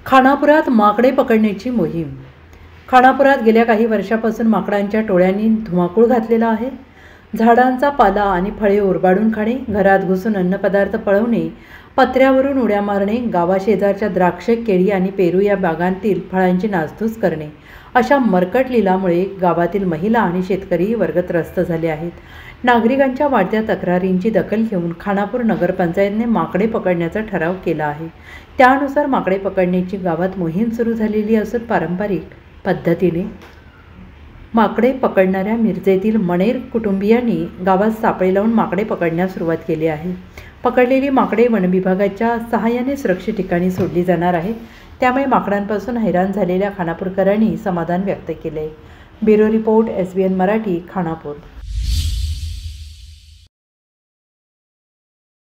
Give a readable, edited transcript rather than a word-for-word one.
खानापुरात माकडे पकडण्याची मोहीम। खानापुरात गेल्या काही वर्षापासून माकडांच्या टोळ्यांनी धुमाकूळ घातलेला आहे। झाडांचा पाला आणि फळे उरबाडून खाणे, घरात घुसून अन्नपदार्थ पळवणे, पत्र्यावरून उड्या मारणे, गावाशेजारच्या द्राक्ष, केळी आणि पेरू या बागांतील फळांची नासधूस करणे, अशा मरकट लीलामुळे गावातील महिला आणि शेतकरी वर्ग त्रस्त झाले आहेत। नागरिकांच्या वाढत्या तक्रारींची दखल घेऊन खानापूर नगरपंचायतने माकडे पकडण्याचा ठराव केला आहे। त्यानुसार माकडे पकडण्याची गावात मोहीम सुरू झालेली असून पारंपरिक पद्धतीने माकडे पकडणाऱ्या मिरजेतील मणेर कुटुंबियांनी गावात सापळे लावून माकडे पकडण्यास सुरुवात केली आहे। पकडलेली माकडे वनविभागाच्या सहाय्याने सुरक्षित ठिकाणी सोडली जाणार आहे। त्यामुळे माकडांपासून हैराण झालेल्या खानापूरकरांनी समाधान व्यक्त केले। Bureau report, SBN Marathi, Khanapur.